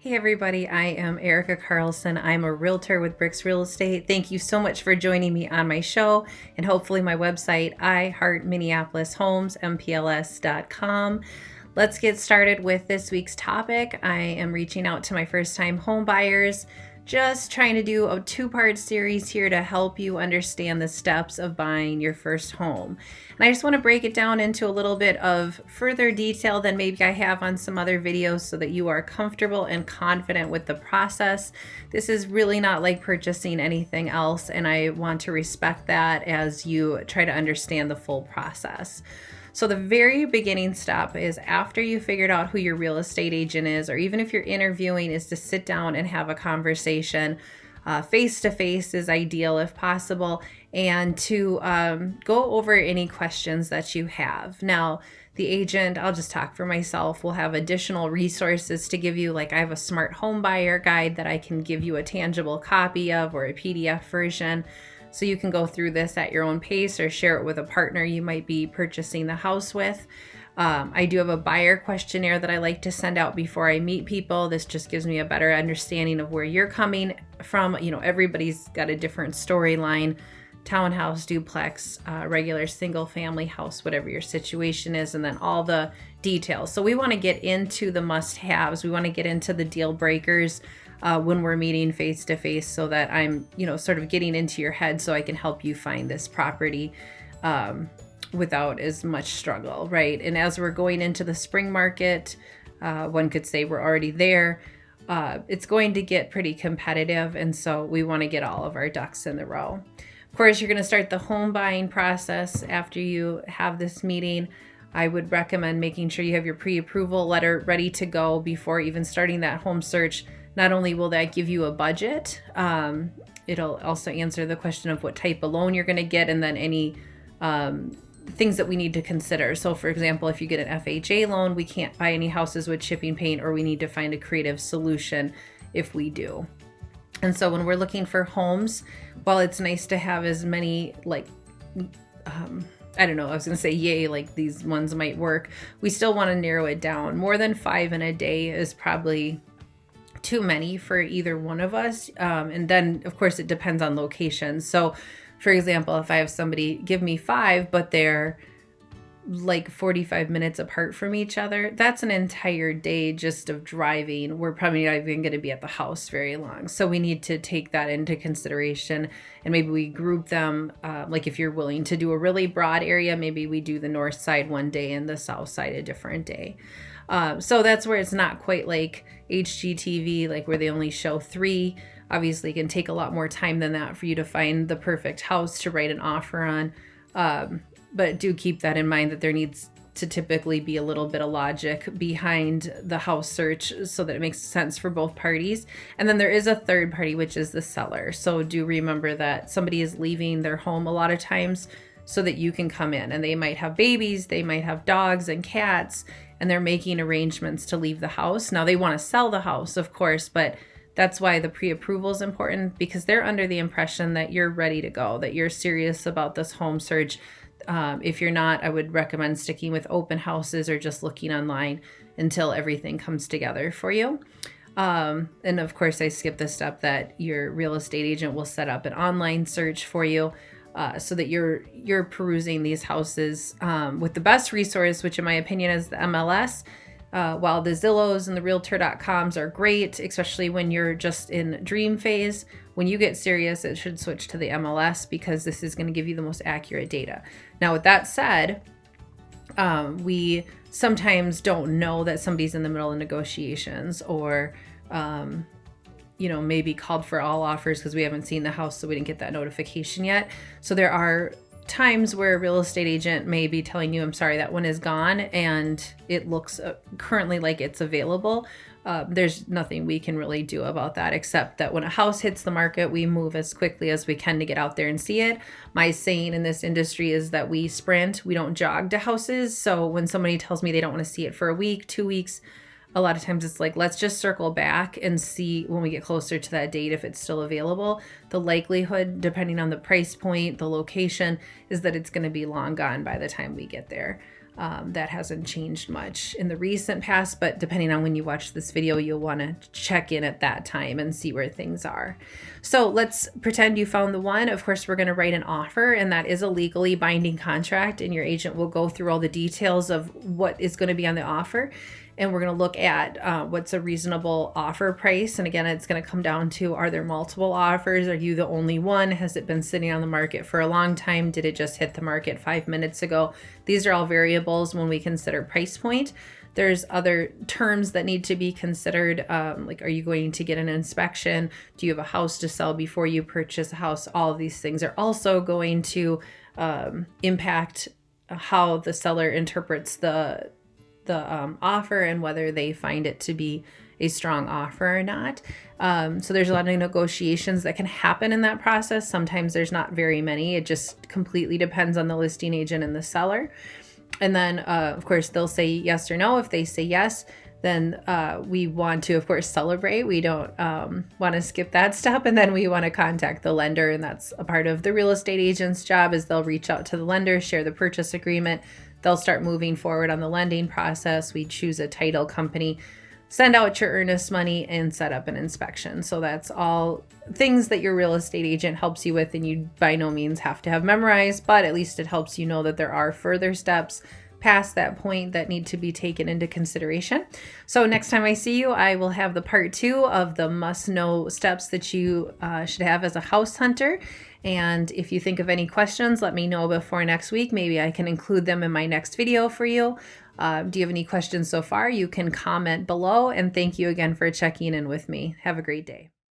Hey everybody, I am Erica Carlson. I'm a realtor with BRIX Real Estate. Thank you so much for joining me on my show and hopefully my website, iHeartMinneapolisHomesMPLS.com. Let's get started with this week's topic. I am reaching out to my first-time home buyers, just trying to do a two-part series here to help you understand the steps of buying your first home. And I just want to break it down into a little bit of further detail than maybe I have on some other videos so that you are comfortable and confident with the process. This is really not like purchasing anything else, and I want to respect that as you try to understand the full process. So the very beginning step is after you figured out who your real estate agent is, or even if you're interviewing, is to sit down and have a conversation. Face-to-face is ideal if possible, and to go over any questions that you have. Now, the agent, I'll just talk for myself, will have additional resources to give you, like I have a smart home buyer guide that I can give you a tangible copy of, or a PDF version. So you can go through this at your own pace or share it with a partner you might be purchasing the house with. I do have a buyer questionnaire that I like to send out before I meet people. This just gives me a better understanding of where you're coming from. You know, everybody's got a different storyline: townhouse, duplex, regular single family house, whatever your situation is, and then all the details. So we want to get into the must-haves. We want to get into the deal breakers when we're meeting face to face, so that I'm, sort of getting into your head so I can help you find this property without as much struggle, right? And as we're going into the spring market, one could say we're already there. It's going to get pretty competitive, and so we want to get all of our ducks in the row. Of course, you're going to start the home buying process after you have this meeting. I would recommend making sure you have your pre-approval letter ready to go before even starting that home search. Not only will that give you a budget, it'll also answer the question of what type of loan you're going to get, and then any things that we need to consider. So for example, if you get an FHA loan, we can't buy any houses with chipping paint, or we need to find a creative solution if we do. And so when we're looking for homes, while it's nice to have as many, I don't know, I was going to say yay, like these ones might work, we still want to narrow it down. More than 5 in a day is probably too many for either one of us. And then of course it depends on location. So for example, if I have somebody give me 5, but they're like 45 minutes apart from each other, that's an entire day just of driving. We're probably not even going to be at the house very long. So we need to take that into consideration, and maybe we group them. Like if you're willing to do a really broad area, maybe we do the north side one day and the south side a different day. So that's where it's not quite like HGTV, like where they only show 3. Obviously, it can take a lot more time than that for you to find the perfect house to write an offer on. But do keep that in mind, that there needs to typically be a little bit of logic behind the house search so that it makes sense for both parties. And then there is a third party, which is the seller. So do remember that somebody is leaving their home a lot of times so that you can come in, and they might have babies, they might have dogs and cats, and they're making arrangements to leave the house. Now they want to sell the house, of course, but that's why the pre-approval is important, because they're under the impression that you're ready to go, that you're serious about this home search. If you're not, I would recommend sticking with open houses or just looking online until everything comes together for you. And of course, I skipped the step that your real estate agent will set up an online search for you, so that you're perusing these houses with the best resource, which in my opinion is the MLS. While the Zillows and the Realtor.coms are great, especially when you're just in dream phase, when you get serious, it should switch to the MLS, because this is going to give you the most accurate data. Now, with that said, we sometimes don't know that somebody's in the middle of negotiations, or maybe called for all offers because we haven't seen the house, so we didn't get that notification yet. So there are times where a real estate agent may be telling you, I'm sorry, that one is gone, and it looks currently like it's available. There's nothing we can really do about that, except that when a house hits the market, we move as quickly as we can to get out there and see it. My saying in this industry is that we sprint, we don't jog to houses. So when somebody tells me they don't want to see it for a week, 2 weeks, a lot of times it's like, let's just circle back and see when we get closer to that date if it's still available. The likelihood, depending on the price point, the location, is that it's going to be long gone by the time we get there. That hasn't changed much in the recent past, but depending on when you watch this video, you'll want to check in at that time and see where things are. So let's pretend you found the one. Of course, we're going to write an offer, and that is a legally binding contract, and your agent will go through all the details of what is going to be on the offer. And we're going to look at what's a reasonable offer price. And again, it's going to come down to, are there multiple offers? Are you the only one? Has it been sitting on the market for a long time? Did it just hit the market 5 minutes ago? These are all variables when we consider price point. There's other terms that need to be considered, like, are you going to get an inspection? Do you have a house to sell before you purchase a house? All of these things are also going to impact how the seller interprets the offer and whether they find it to be a strong offer or not. So there's a lot of negotiations that can happen in that process. Sometimes there's not very many. It just completely depends on the listing agent and the seller. And then, of course, they'll say yes or no. If they say yes, then we want to, of course, celebrate. We don't want to skip that step. And then we want to contact the lender. And that's a part of the real estate agent's job, is they'll reach out to the lender, share the purchase agreement. They'll start moving forward on the lending process. We choose a title company, send out your earnest money, and set up an inspection. So that's all things that your real estate agent helps you with, and you by no means have to have memorized, but at least it helps you know that there are further steps past that point that need to be taken into consideration. So next time I see you, I will have the part 2 of the must-know steps that you should have as a house hunter. And if you think of any questions, let me know before next week. Maybe I can include them in my next video for you. Do you have any questions so far? You can comment below. And thank you again for checking in with me. Have a great day.